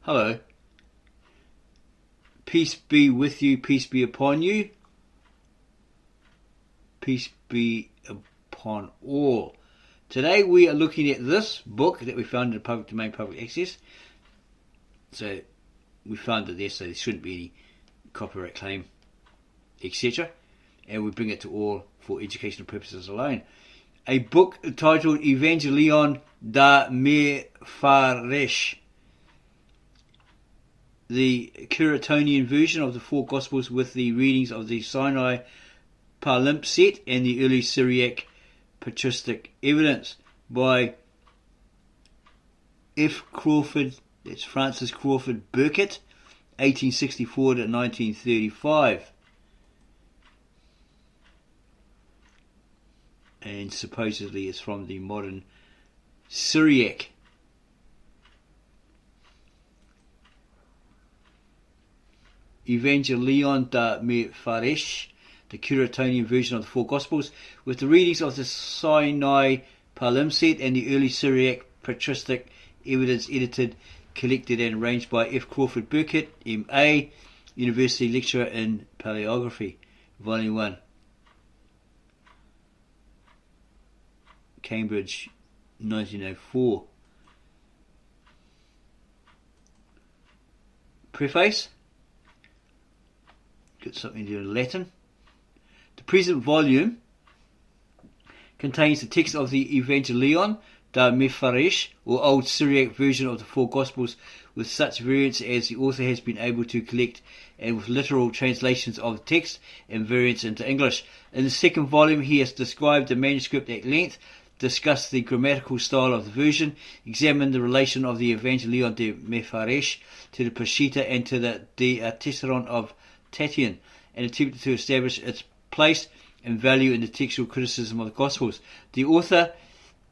Hello. Peace be with you, peace be upon you. Peace be upon all. Today we are looking at this book that we found in the public domain, public access. So we found it there, so there shouldn't be any copyright claim, etc. And we bring it to all for educational purposes alone. A book titled Evangelion da Mefaresh, the Curetonian version of the four Gospels with the readings of the Sinaitic Palimpsest and the early Syriac patristic evidence, by F. Crawford, that's Francis Crawford Burkitt, 1864 to 1935. And supposedly it's from the modern Syriac. Evangelion da Mefaresh, the Curetonian version of the four Gospels, with the readings of the Sinaitic Palimpsest and the early Syriac patristic evidence, edited, collected and arranged by F. Crawford Burkitt, M.A., University Lecturer in Paleography, Volume 1, Cambridge, 1904. Preface. Got something to do in Latin. The present volume contains the text of the Evangelion da Mefaresh, or Old Syriac version of the four Gospels, with such variants as the author has been able to collect, and with literal translations of the text and variants into English. In the second volume he has described the manuscript at length, discussed the grammatical style of the version, examined the relation of the Evangelion de Mefaresh to the Peshitta and to the Diatessaron of Tatian, and attempted to establish its place and value in the textual criticism of the Gospels. The author,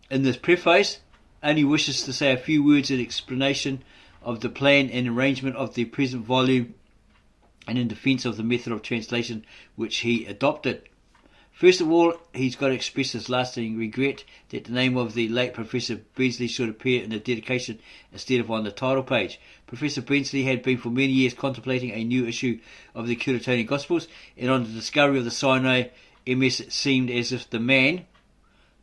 in this preface, only wishes to say a few words in explanation of the plan and arrangement of the present volume, and in defence of the method of translation which he adopted. First of all, he's got to express his lasting regret that the name of the late Professor Beasley should appear in the dedication instead of on the title page. Professor Beasley had been for many years contemplating a new issue of the Curetonian Gospels, and on the discovery of the Sinai MS it seemed as if the man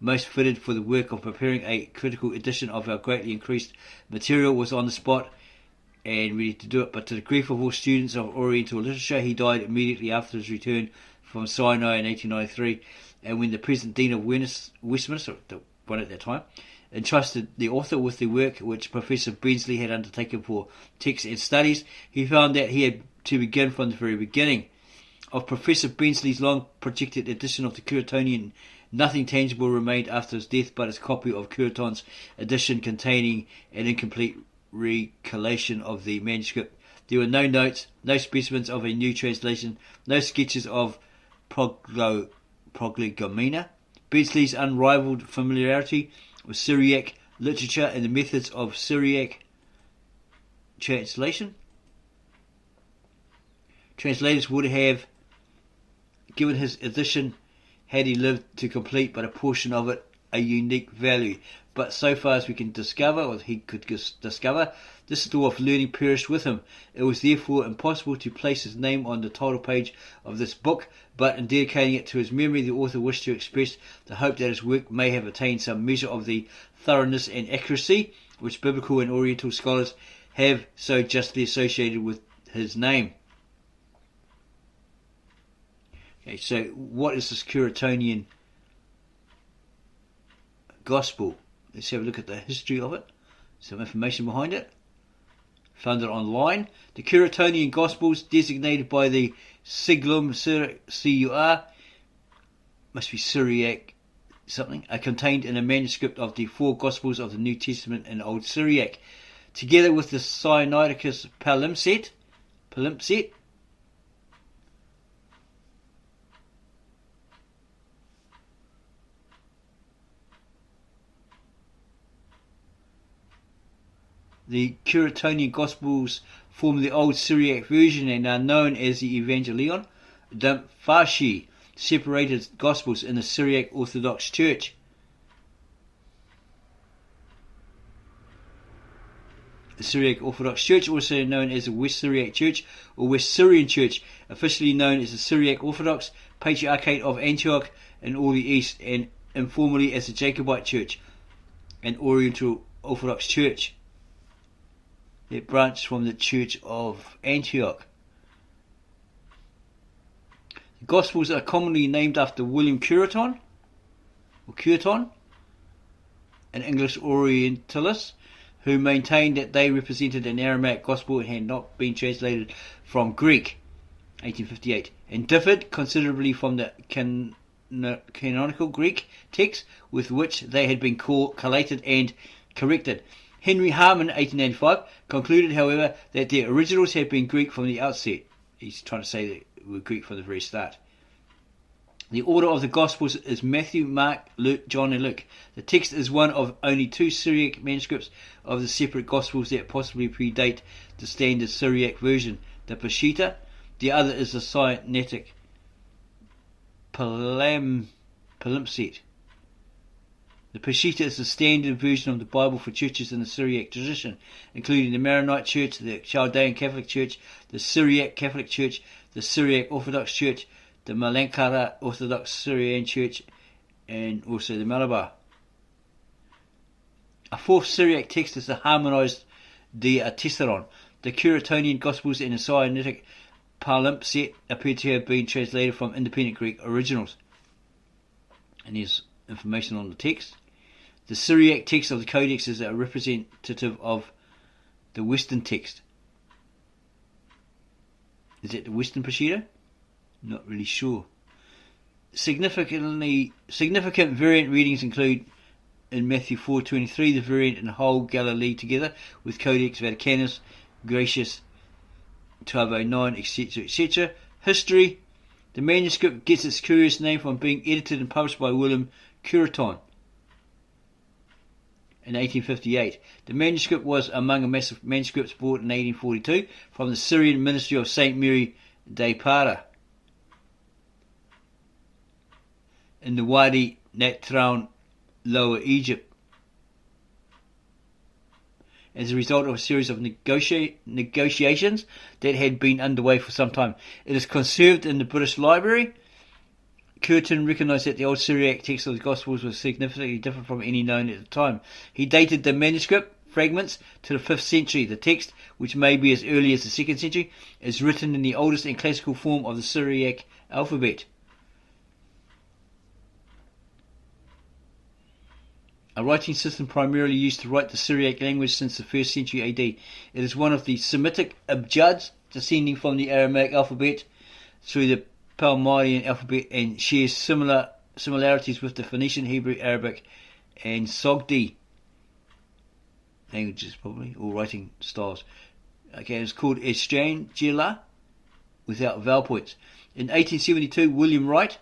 most fitted for the work of preparing a critical edition of our greatly increased material was on the spot and ready to do it. But to the grief of all students of Oriental literature, he died immediately after his return from Sinai in 1893, and when the present Dean of Westminster, the one at that time, entrusted the author with the work which Professor Beasley had undertaken for text and studies, he found that he had to begin from the very beginning. Of Professor Beasley's long projected edition of the Curetonian, nothing tangible remained after his death but his copy of Cureton's edition, containing an incomplete recollation of the manuscript. There were no notes, no specimens of a new translation, no sketches of prolegomena. Beasley's unrivaled familiarity with Syriac literature and the methods of Syriac translation. Translators would have given his edition, had he lived to complete but a portion of it, a unique value. But so far as we can discover, or he could discover, this store of learning perished with him. It was therefore impossible to place his name on the title page of this book, but in dedicating it to his memory, the author wished to express the hope that his work may have attained some measure of the thoroughness and accuracy which biblical and oriental scholars have so justly associated with his name. Okay, so what is this Curetonian Gospel? Let's have a look at the history of it, some information behind it. Found it online. The Curetonian Gospels, designated by the Siglum CUR, must be Syriac something, are contained in a manuscript of the four Gospels of the New Testament in Old Syriac, together with the Sinaitic Palimpsest. The Curetonian Gospels form the Old Syriac version and are known as the Evangelion da Mefaresh, separated Gospels in the Syriac Orthodox Church. The Syriac Orthodox Church, also known as the West Syriac Church or West Syrian Church, officially known as the Syriac Orthodox Patriarchate of Antioch in all the East, and informally as the Jacobite Church, an Oriental Orthodox Church that branched from the Church of Antioch. The Gospels are commonly named after William Cureton, an English Orientalist, who maintained that they represented an Aramaic Gospel and had not been translated from Greek, 1858, and differed considerably from the canonical Greek text with which they had been collated and corrected. Henry Harman, 1885, concluded, however, that their originals had been Greek from the outset. He's trying to say that they were Greek from the very start. The order of the Gospels is Matthew, Mark, Luke, John and Luke. The text is one of only two Syriac manuscripts of the separate Gospels that possibly predate the standard Syriac version, the Peshitta. The other is the Sinaitic Palimpsest. The Peshitta is the standard version of the Bible for churches in the Syriac tradition, including the Maronite Church, the Chaldean Catholic Church, the Syriac Catholic Church, the Syriac Orthodox Church, the Malankara Orthodox Syrian Church, and also the Malabar. A fourth Syriac text is the harmonized Diatessaron. The Curetonian Gospels and the Sinaitic Palimpsest appear to have been translated from independent Greek originals. And here's information on the text. The Syriac text of the Codex is a representative of the Western text. Is it the Western Peshitta? Not really sure. Significant variant readings include in Matthew 4:23 the variant in whole Galilee together with Codex Vaticanus, Gracious 1209, etc., etc. History. The manuscript gets its curious name from being edited and published by William Cureton in 1858. The manuscript was among a mass of manuscripts brought in 1842 from the Syrian ministry of St. Mary de Para in the Wadi Natron, Lower Egypt, as a result of a series of negotiations that had been underway for some time. It is conserved in the British Library. Cureton recognised that the old Syriac text of the Gospels was significantly different from any known at the time. He dated the manuscript fragments to the 5th century. The text, which may be as early as the 2nd century, is written in the oldest and classical form of the Syriac alphabet. A writing system primarily used to write the Syriac language since the 1st century AD. It is one of the Semitic abjads, descending from the Aramaic alphabet through the Palmyrean alphabet, and shares similarities with the Phoenician, Hebrew, Arabic, and Sogdi languages, probably, or writing styles. Okay, it's called Estrangela, without vowel points. In 1872, William Wright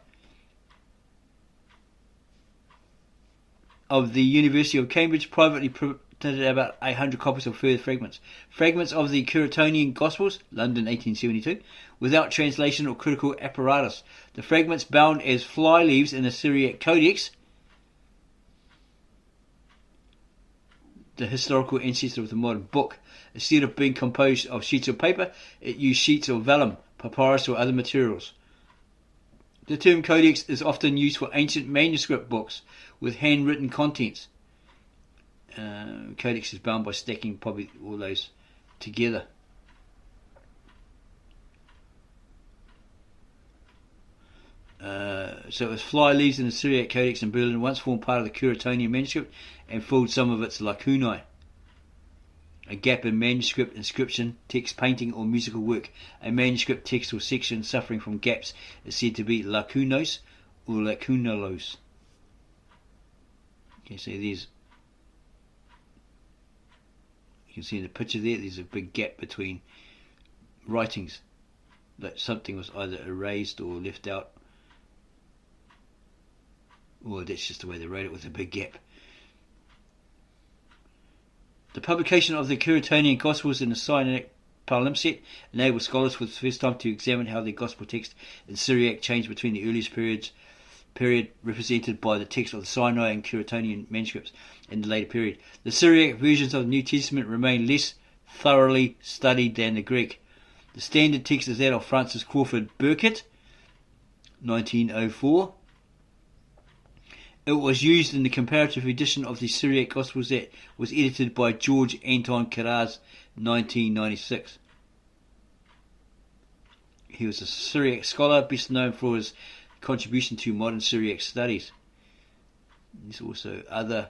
of the University of Cambridge privately printed about 800 copies of further fragments. Fragments of the Curetonian Gospels, London 1872, without translation or critical apparatus. The fragments bound as fly leaves in the Syriac Codex, the historical ancestor of the modern book. Instead of being composed of sheets of paper, it used sheets of vellum, papyrus or other materials. The term codex is often used for ancient manuscript books with handwritten contents. Codex is bound by stacking probably all those together. So it was fly leaves in the Syriac Codex in Berlin once formed part of the Curetonian manuscript and filled some of its lacunae. A gap in manuscript, inscription, text, painting or musical work. A manuscript text or section suffering from gaps is said to be lacunos or lacunalos. Okay, so there's, you can see in the picture there's a big gap between writings, that something was either erased or left out, or that's just the way they wrote it, with a big gap. The publication of the Curetonian Gospels in the Sinaitic Palimpsest enabled scholars for the first time to examine how the Gospel text in Syriac changed between the earliest period represented by the text of the Sinai and Curetonian manuscripts and the later period. The Syriac versions of the New Testament remain less thoroughly studied than the Greek. The standard text is that of Francis Crawford Burkitt, 1904. It was used in the comparative edition of the Syriac Gospels that was edited by George Anton Karas, 1996. He was a Syriac scholar, best known for his contribution to modern Syriac studies. There's also other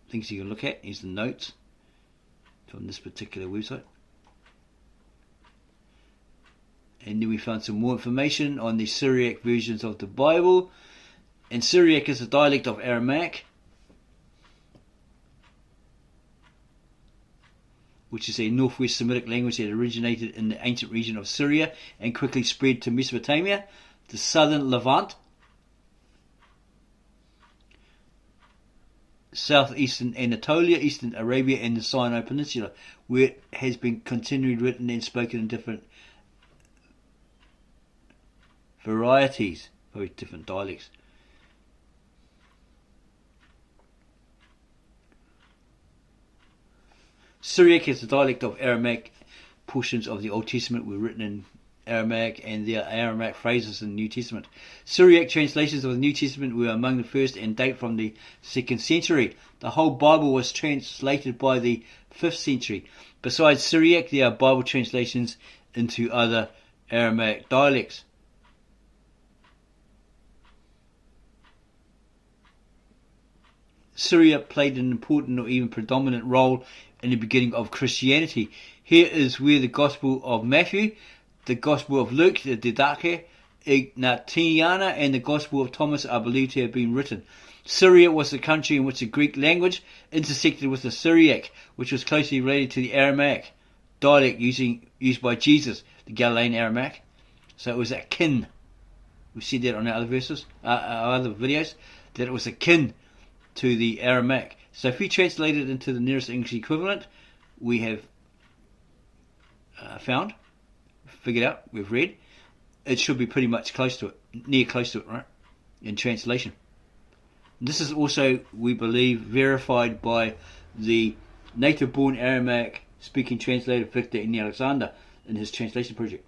things you can look at. Here's the notes from this particular website. And then we found some more information on the Syriac versions of the Bible. And Syriac is a dialect of Aramaic, which is a northwest Semitic language that originated in the ancient region of Syria and quickly spread to Mesopotamia, the southern Levant, southeastern Anatolia, eastern Arabia, and the Sinai Peninsula, where it has been continually written and spoken in different varieties, probably different dialects. Syriac is a dialect of Aramaic. Portions of the Old Testament were written in Aramaic, and there are Aramaic phrases in the New Testament. Syriac translations of the New Testament were among the first and date from the 2nd century. The whole Bible was translated by the 5th century. Besides Syriac, there are Bible translations into other Aramaic dialects. Syria played an important or even predominant role in the beginning of Christianity. Here is where the Gospel of Matthew, the Gospel of Luke, the Didache, Ignatiana, and the Gospel of Thomas are believed to have been written. Syria was the country in which the Greek language intersected with the Syriac, which was closely related to the Aramaic dialect used by Jesus, the Galilean Aramaic. So it was akin. We've said that on our other verses, our other videos, that it was akin to the Aramaic. So if we translate it into the nearest English equivalent, we have figured out, we've read, it should be pretty much close to it, near close to it, right, in translation. This is also, we believe, verified by the native-born Aramaic-speaking translator Victor N. Alexander in his translation project,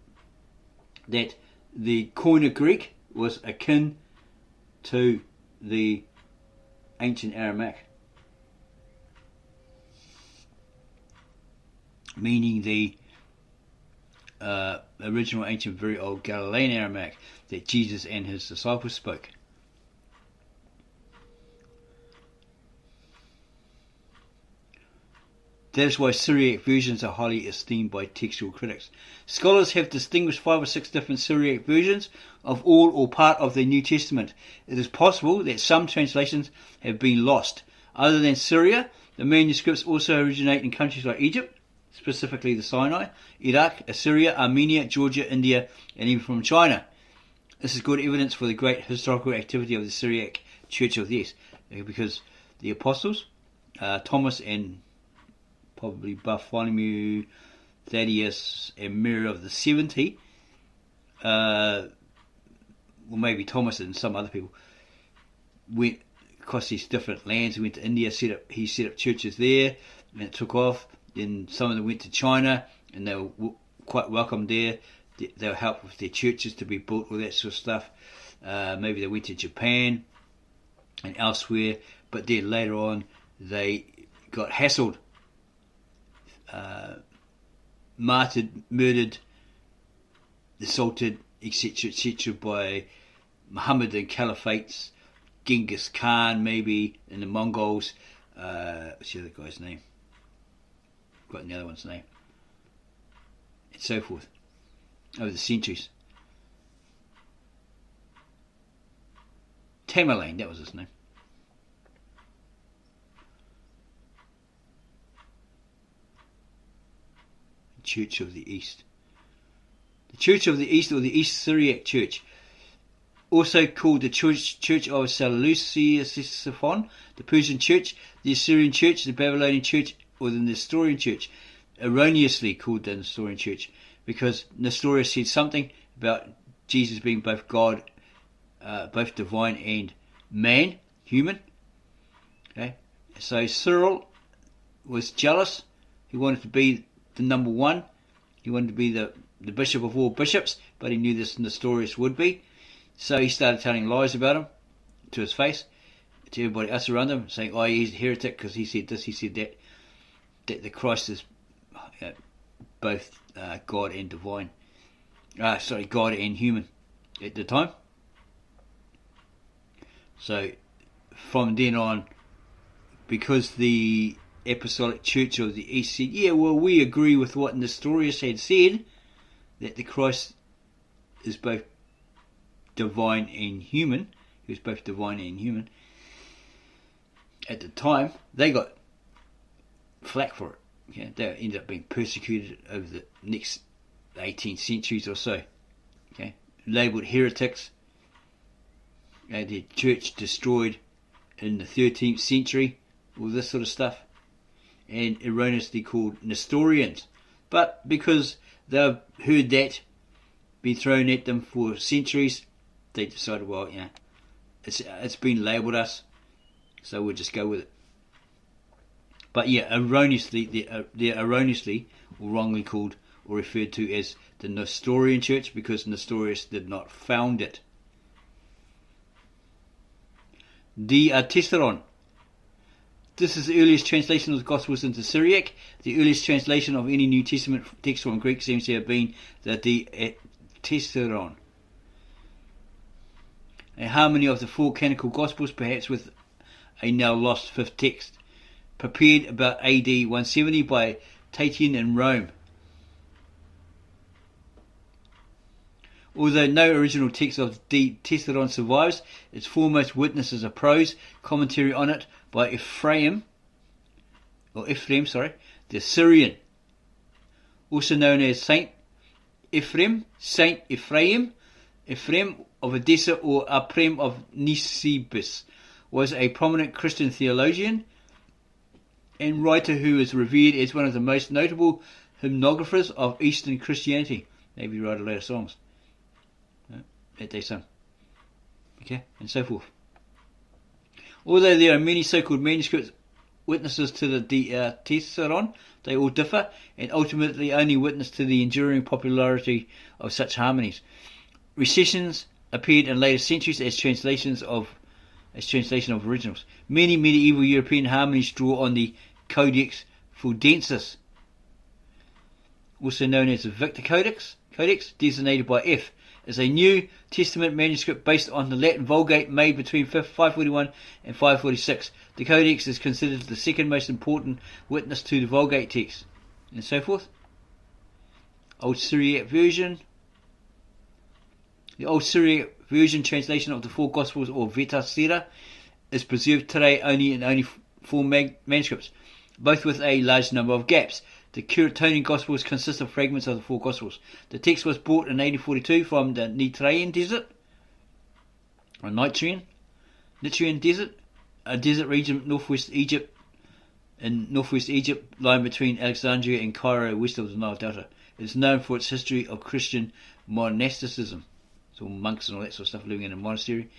that the Koine Greek was akin to the ancient Aramaic, meaning the original ancient very old Galilean Aramaic that Jesus and his disciples spoke. That is why Syriac versions are highly esteemed by textual critics. Scholars have distinguished 5 or 6 different Syriac versions of all or part of the New Testament. It is possible that some translations have been lost. Other than Syria, the manuscripts also originate in countries like Egypt, specifically the Sinai, Iraq, Assyria, Armenia, Georgia, India, and even from China. This is good evidence for the great historical activity of the Syriac Church of the East, because the apostles, Thomas and probably Bartholomew, Thaddeus, and Mary of the 70, well, maybe Thomas and some other people, went across these different lands. He went to India, he set up churches there, and it took off. Then some of them went to China, and they were quite welcome there. They were helped with their churches to be built, all that sort of stuff. Maybe they went to Japan and elsewhere, but then later on they got hassled, martyred, murdered, assaulted, etc., by Mohammedan caliphates, Genghis Khan maybe, and the Mongols. What's the other guy's name? Got the other one's name, and so forth, over the centuries. Tamerlane, that was his name. Church of the East. The Church of the East, or the East Syriac Church, also called the Church of Seleucus, the Persian Church, the Assyrian Church, the Babylonian Church, or the Nestorian Church, erroneously called the Nestorian Church, because Nestorius said something about Jesus being both God, both divine and man, human. Okay, so Cyril was jealous He wanted to be the number one. He wanted to be the bishop of all bishops, but he knew this Nestorius would be. So he started telling lies about him to his face, to everybody else around him, saying, oh, he's a heretic because he said this, he said that the Christ is both God and divine. God and human at the time. So from then on, because the Apostolic Church of the East said, yeah, well, we agree with what Nestorius had said, that the Christ is both divine and human. He was both divine and human. At the time, they got flack for it. Yeah, they ended up being persecuted over the next 18 centuries or so. Okay, labelled heretics. And the church destroyed in the 13th century, all this sort of stuff, and erroneously called Nestorians. But because they've heard that be thrown at them for centuries, they decided, well, yeah, it's been labelled us, so we'll just go with it. But yeah, they're erroneously or wrongly called or referred to as the Nestorian Church because Nestorius did not found it. Diatessaron. This is the earliest translation of the Gospels into Syriac. The earliest translation of any New Testament text from Greek seems to have been the Diatessaron. A harmony of the four canonical Gospels, perhaps with a now lost fifth text, prepared about AD 170 by Tatian in Rome. Although no original text of Diatessaron survives, its foremost witness is a prose commentary on it by Ephraim, the Syrian, also known as Saint Ephraim of Edessa or Ephraim of Nisibis, was a prominent Christian theologian and writer who is revered as one of the most notable hymnographers of Eastern Christianity. Maybe he wrote a lot of songs that they sung. Okay, and so forth. Although there are many so-called manuscript witnesses to the Diatessaron, they all differ and ultimately only witness to the enduring popularity of such harmonies. Recensions appeared in later centuries as translation of originals. Many medieval European harmonies draw on the Codex Fuldensis, also known as the Victor Codex, designated by F, is a New Testament manuscript based on the Latin Vulgate made between 541 and 546. The Codex is considered the second most important witness to the Vulgate text, and so forth. Old Syriac version. The Old Syriac version translation of the four Gospels, or Diatessaron, is preserved today in four manuscripts, both with a large number of gaps. The Curetonian Gospels consist of fragments of the four Gospels. The text was brought in 1842 from the Nitrian Desert, a desert region northwest Egypt, lying between Alexandria and Cairo, west of the Nile Delta. It is known for its history of Christian monasticism, so monks and all that sort of stuff living in a monastery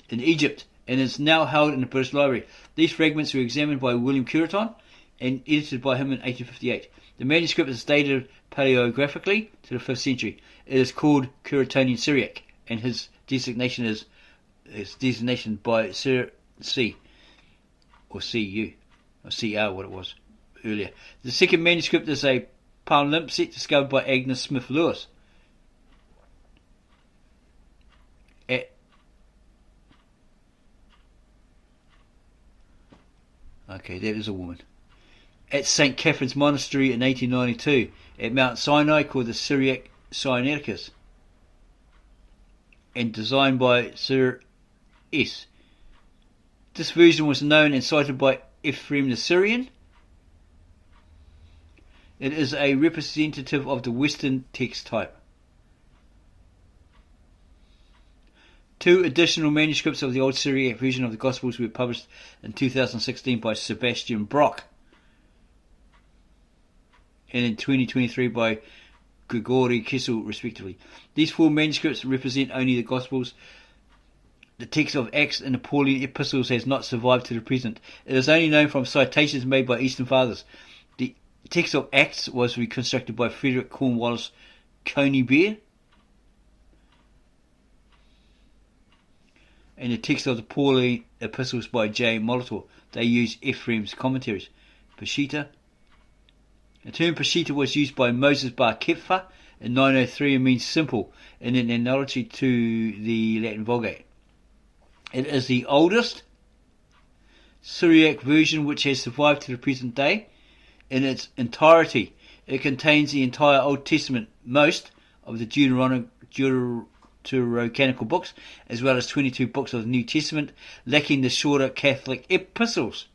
in Egypt, and is now held in the British Library. These fragments were examined by William Cureton and edited by him in 1858. The manuscript is dated paleographically to the 5th century. It is called Curetonian Syriac, and his designation is designation by Sir C, or CU, or CR, what it was earlier. The second manuscript is a palimpsest discovered by Agnes Smith Lewis. Okay, that is a woman. At St. Catherine's Monastery in 1892, at Mount Sinai, called the Syriac Sinaiticus, and designed by Sir S. This version was known and cited by Ephraim the Syrian. It is a representative of the Western text type. Two additional manuscripts of the Old Syriac version of the Gospels were published in 2016 by Sebastian Brock, and in 2023 by Grigory Kissel, respectively. These four manuscripts represent only the Gospels. The text of Acts and the Pauline epistles has not survived to the present. It is only known from citations made by Eastern Fathers. The The text of Acts was reconstructed by Frederick Cornwallis Conybeare. And the text of the Pauline epistles by J. Molitor, they use Ephraim's commentaries. Peshitta. The term Peshitta was used by Moses Bar Kepha in 903 and means simple in an analogy to the Latin Vulgate. It is the oldest Syriac version which has survived to the present day in its entirety. It contains the entire Old Testament, most of the Deuterocanonical books, as well as 22 books of the New Testament, lacking the shorter Catholic epistles.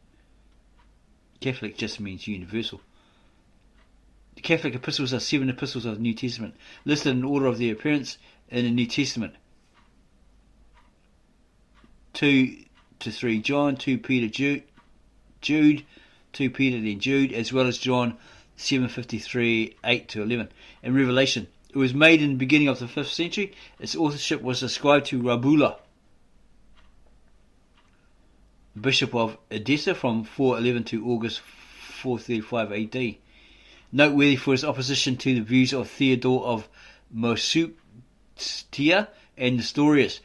Catholic just means universal. The Catholic epistles are 7 epistles of the New Testament, listed in order of their appearance in the New Testament. 2 to 3 John, 2 Peter, Jude, 2 Peter then Jude, as well as John 7:53, 8 to 11. And Revelation. It was made in the beginning of the 5th century. Its authorship was ascribed to Rabula, Bishop of Edessa, from 411 to August 435 AD. Noteworthy for his opposition to the views of Theodore of Mosuptia and Nestorius.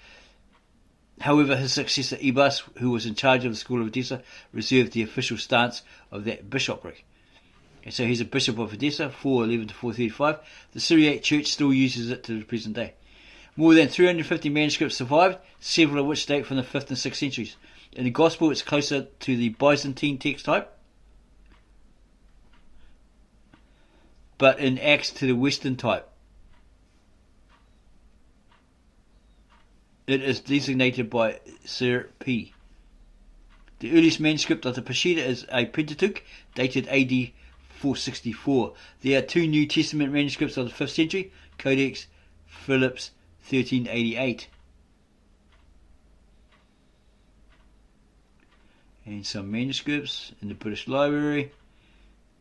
However, his successor Ibas, who was in charge of the school of Edessa, reserved the official stance of that bishopric. And so he's a bishop of Edessa, 411 to 435. The Syriac Church still uses it to the present day. More than 350 manuscripts survived, several of which date from the 5th and 6th centuries. In the Gospel, it's closer to the Byzantine text type, but in Acts to the Western type. It is designated by Sir P. The earliest manuscript of the Peshitta is a Pentateuch, dated AD 464. There are 2 New Testament manuscripts of the 5th century, Codex Phillips 1388. And some manuscripts in the British Library.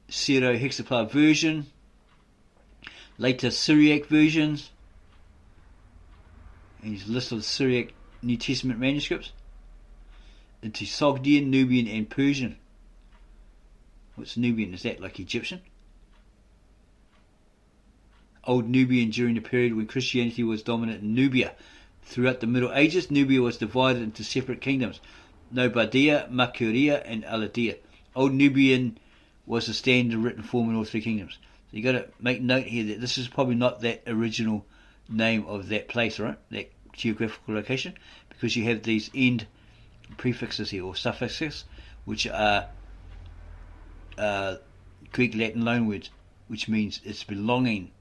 Syro-Hexaplar version. Later Syriac versions. And here's a list of the Syriac New Testament manuscripts. Into Sogdian, Nubian and Persian. What's Nubian? Is that like Egyptian? Old Nubian during the period when Christianity was dominant in Nubia. Throughout the Middle Ages, Nubia was divided into separate kingdoms. Nobadia, Makuria and Aladia. Old Nubian was the standard written form in all 3 kingdoms. So you got to make note here that this is probably not that original name of that place, right? That geographical location, because you have these end prefixes here, or suffixes, which are Greek Latin loanwords, which means it's belonging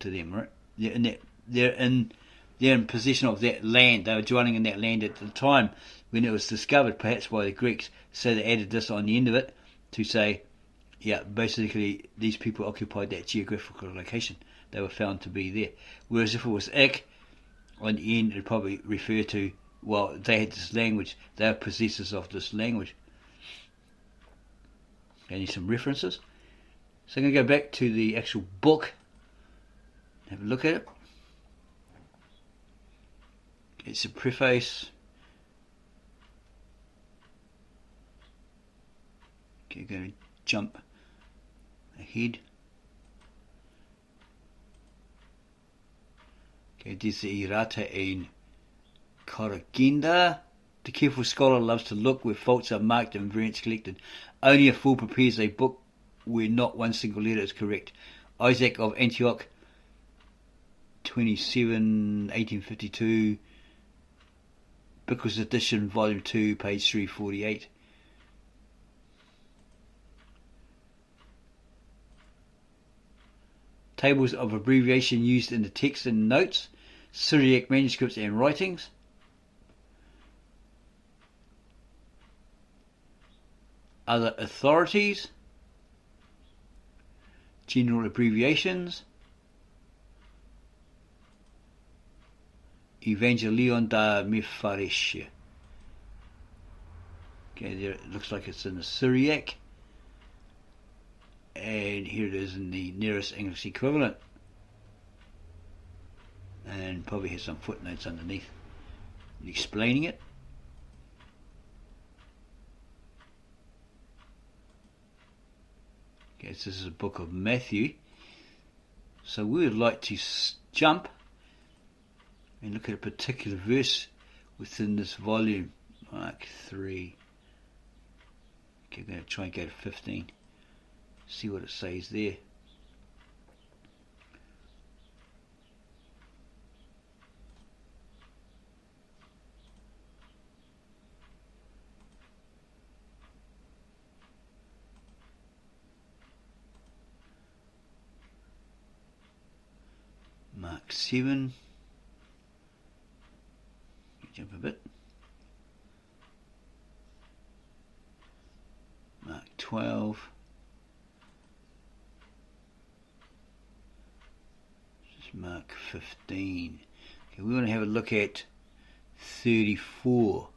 to them, right? They're in possession of that land. They were dwelling in that land at the time when it was discovered, perhaps by the Greeks. So they added this on the end of it to say, yeah, basically these people occupied that geographical location. They were found to be there. Whereas if it was ik, on the end it would probably refer to, well, they had this language, they are possessors of this language. I need some references. So I'm going to go back to the actual book, have a look at it. It's a preface. Okay, going to jump ahead. Okay, there's the errata and corrigenda. The careful scholar loves to look where faults are marked and variants collected. Only a fool prepares a book where not one single letter is correct. Isaac of Antioch, 27, 1852, Bickle's edition, volume 2, page 348. Tables of abbreviation used in the text and notes, Syriac manuscripts and writings. Other authorities, general abbreviations, Evangelion da Mephirestia. Okay, there it looks like it's in the Syriac, and here it is in the nearest English equivalent, and probably has some footnotes underneath explaining it. Okay, as this is a book of Matthew. So we would like to jump and look at a particular verse within this volume, Mark 3. Okay, I'm going to try and go to 15, see what it says there. Mark 7, jump a bit. Mark 12. This is Mark 15. Okay, we want to have a look at 34.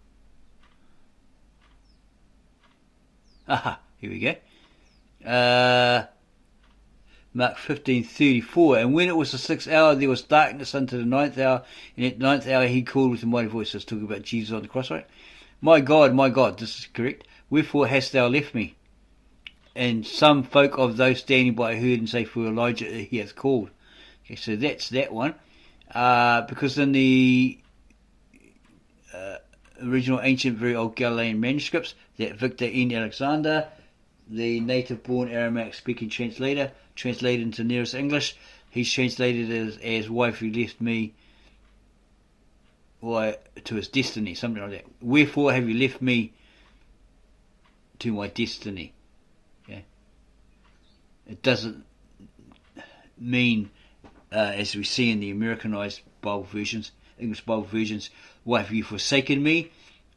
Aha, here we go. Mark 15:34, and when it was the 6th hour, there was darkness unto the 9th hour, and at the 9th hour he called with a mighty voice. That's talking about Jesus on the cross, right? My God, this is correct. Wherefore hast thou left me? And some folk of those standing by heard and say, for Elijah he hath called. Okay, so that's that one. Because in the original ancient, very old Galilean manuscripts, that Victor N. Alexander, the native-born Aramaic-speaking translator, translated into nearest English, he's translated as wife who left me to his destiny, something like that. Wherefore have you left me to my destiny? Okay. It doesn't mean, as we see in the Americanized Bible versions, English Bible versions, why have you forsaken me?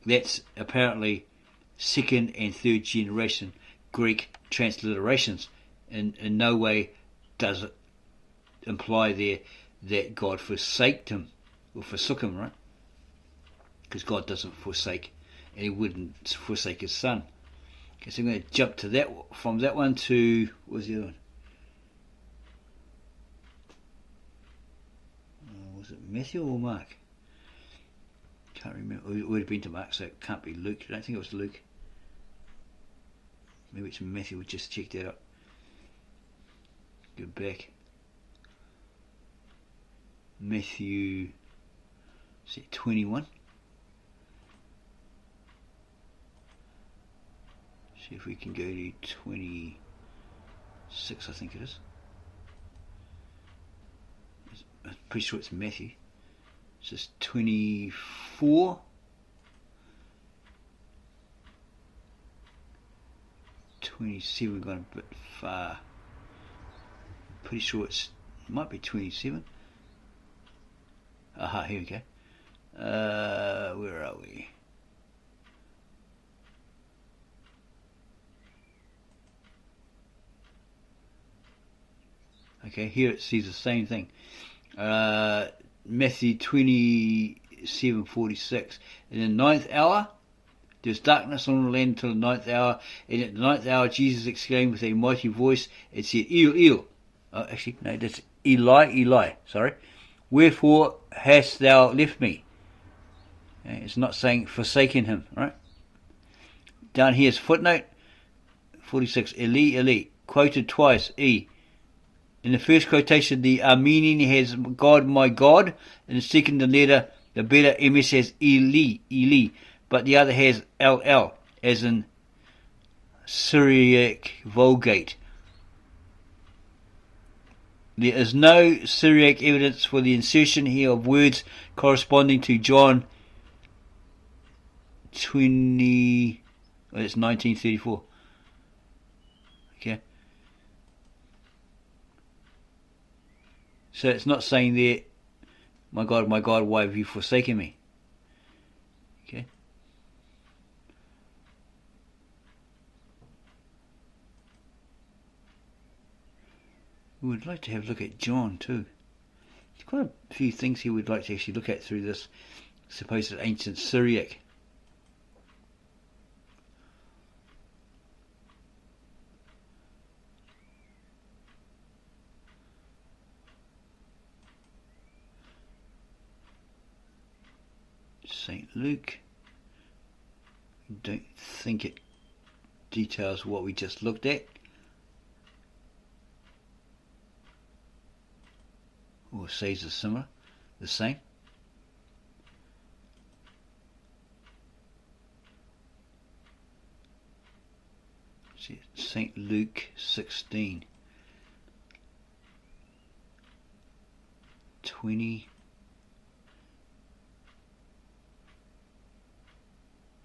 That's apparently second and third generation Greek transliterations. In no way does it imply there that God forsaked him or forsook him, right? Because God doesn't forsake, and he wouldn't forsake his son. Okay, so I'm going to jump to that, from that one to, what was the other one? Was it Matthew or Mark? Can't remember. It would have been to Mark, so it can't be Luke. I don't think it was Luke. Maybe it's Matthew. We'll just check that out. Go back. Matthew, is it 21? See if we can go to 26, I think it is. I'm pretty sure it's Matthew. It's just 24. 27, we've gone a bit far. Pretty sure it might be 27. Aha, here we go. Where are we? Okay, here it says the same thing. Matthew 27:46. In the 9th hour, there was darkness on the land until the 9th hour, and at the 9th hour Jesus exclaimed with a mighty voice and said, El, El. Oh, actually, no, that's Eli, Eli, sorry. Wherefore hast thou left me? Okay, it's not saying forsaken him, right? Down here's footnote 46, Eli, Eli, quoted twice, E. In the first quotation, the Armenian has God, my God. In the second, the better MS has Eli, Eli. But the other has LL, as in Syriac Vulgate. There is no Syriac evidence for the insertion here of words corresponding to John 20. Oh, it's 1934. Okay. So it's not saying there, my God, why have you forsaken me? Okay. We would like to have a look at John too. There's quite a few things here we'd like to actually look at through this supposed ancient Syriac. St. Luke. Don't think it details what we just looked at. or says is similar, the same. St. Luke 16, 20,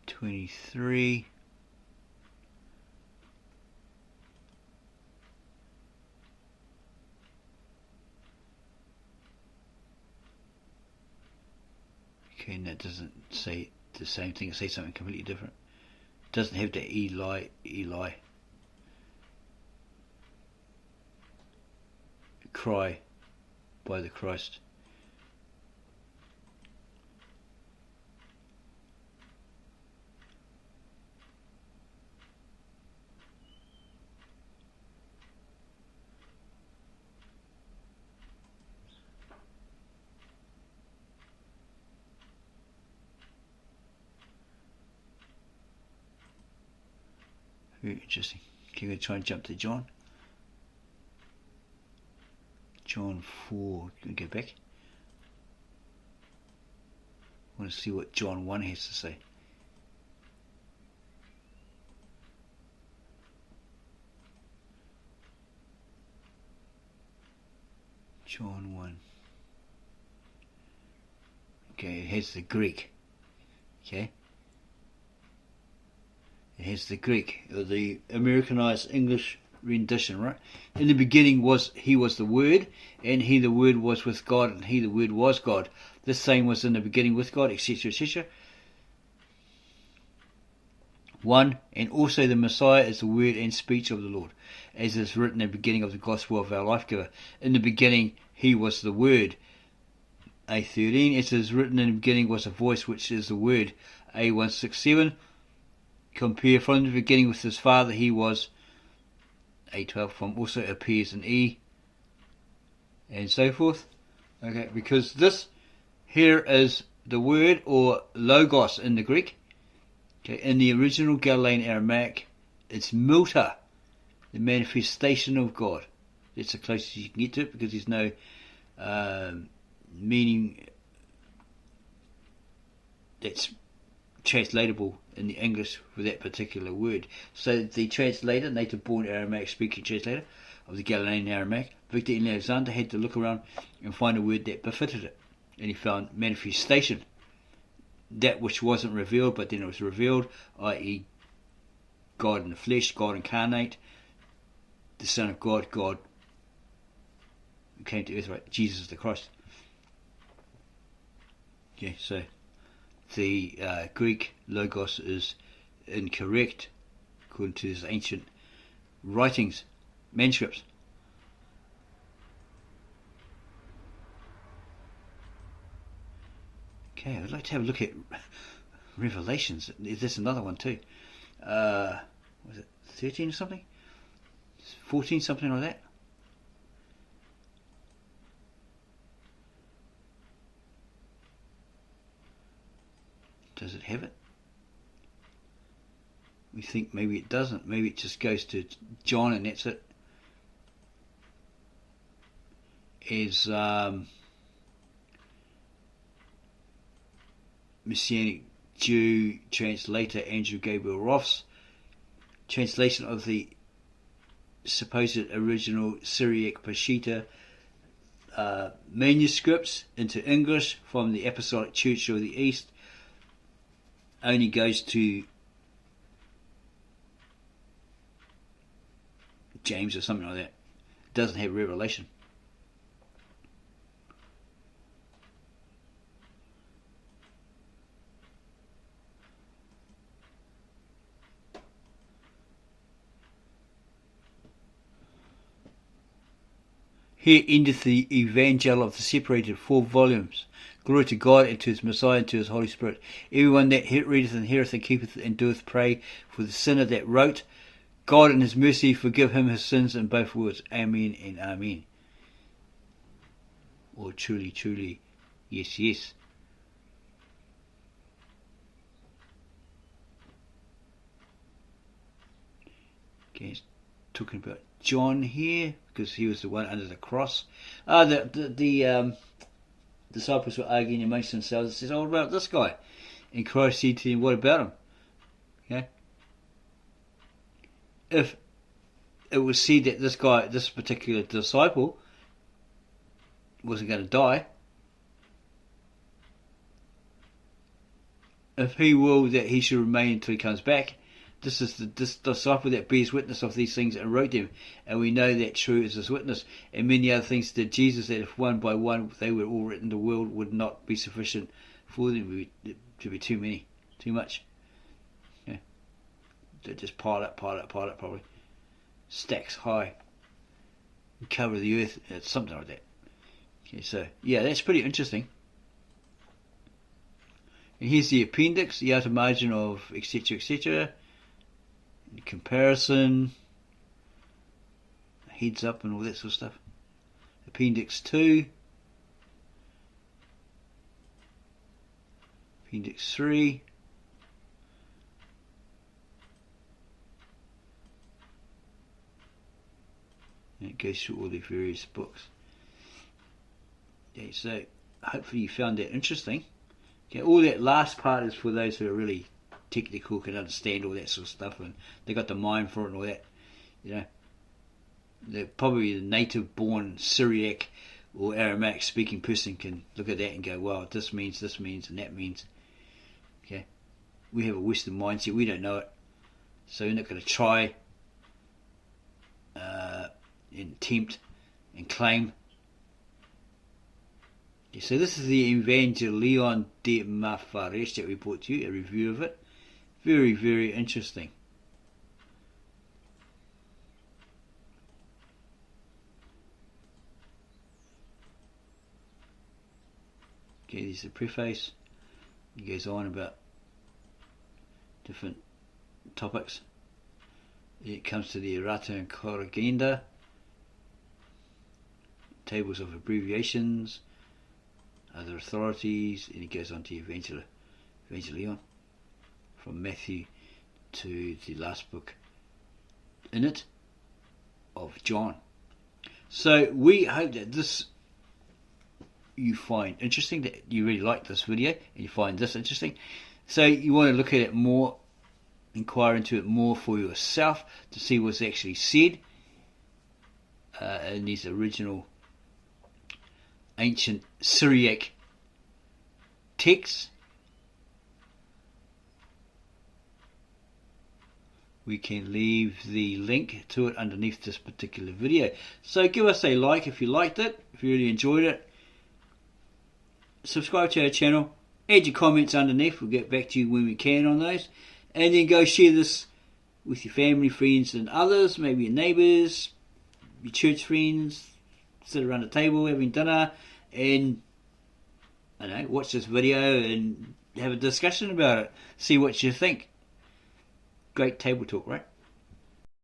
23, okay, and that doesn't say the same thing, it says something completely different. It doesn't have the Eli. Cry by the Christ. Very interesting. Okay, we're going to try and jump to John. John 4, can we go back? I want to see what John 1 has to say. John 1. Okay, it has the Greek. Okay. It has the Greek, or the Americanized English rendition, right? In the beginning he was the Word, and he the Word was with God, and he the Word was God. This same was in the beginning with God, etc., etc. 1. And also the Messiah is the word and speech of the Lord, as is written in the beginning of the gospel of our life giver. In the beginning he was the Word. A13, as is written in the beginning was a voice which is the Word. A167, compare from the beginning with his Father he was. A12 from also appears in E, and so forth. Okay, because this here is the word, or logos in the Greek. Okay, in the original Galilean Aramaic, it's milta, the manifestation of God. That's the closest you can get to it, because there's no meaning that's translatable in the English for that particular word. So the translator, native born Aramaic speaking translator of the Galilean Aramaic, Victor N. Alexander, had to look around and find a word that befitted it. And he found manifestation, that which wasn't revealed but then it was revealed, i.e. God in the flesh, God incarnate, the Son of God, God who came to earth, right? Jesus the Christ. Okay, so the Greek logos is incorrect according to his ancient writings, manuscripts. Okay, I'd like to have a look at Revelations. There's another one too. Was it 13 or something? 14, something like that? Does it have it? We think maybe it doesn't. Maybe it just goes to John and that's it. Is Messianic Jew translator Andrew Gabriel Roth's translation of the supposed original Syriac Peshitta manuscripts into English from the Apostolic Church of the East only goes to James or something like that. It doesn't have Revelation. Here endeth the Evangel of the separated 4 volumes. Glory to God, and to his Messiah, and to his Holy Spirit. Everyone that readeth and heareth and keepeth and doeth pray for the sinner that wrote, God in his mercy forgive him his sins, in both words. Amen and Amen. Or truly, truly, yes, yes. Okay, it's talking about John here. because he was the one under the cross. The disciples were arguing amongst themselves and says, "Oh, what about this guy?" And Christ said to them, "What about him?" Okay? If it was said that this particular disciple, wasn't going to die, if he willed that he should remain until he comes back, this is this disciple that bears witness of these things and wrote them, and we know that true is his witness. And many other things did Jesus, that if one by one they were all written, the world would not be sufficient for them. To be too many, too much. Yeah, they just pile up, probably stacks high, and cover the earth. It's something like that. Okay, so yeah, that's pretty interesting. And here's the appendix, the outer margin of etc. etc. Comparison, heads up and all that sort of stuff. Appendix 2, Appendix 3, and it goes through all the various books. Okay, so hopefully you found that interesting. Okay, all that last part is for those who are really technical, can understand all that sort of stuff, and they got the mind for it and all that. You know, they're probably the native-born Syriac or Aramaic speaking person can look at that and go, "Wow, this means, and that means." Okay, we have a Western mindset; we don't know it, so we're not going to try and attempt and claim. Okay, so this is the Evangelion de Mafaresh that we brought to you, a review of it. Very, very interesting. Okay, there's the preface. It goes on about different topics. It comes to the errata and corrigenda, tables of abbreviations, other authorities, and it goes on to Evangelion, from Matthew to the last book in it of John. So we hope that this you find interesting, that you really like this video and you find this interesting. So you want to look at it more, inquire into it more for yourself to see what's actually said in these original ancient Syriac texts. We can leave the link to it underneath this particular video. So give us a like if you liked it, if you really enjoyed it. Subscribe to our channel, add your comments underneath, we'll get back to you when we can on those. And then go share this with your family, friends and others, maybe your neighbours, your church friends. Sit around the table having dinner and, I don't know, watch this video and have a discussion about it. See what you think. Great table talk, right?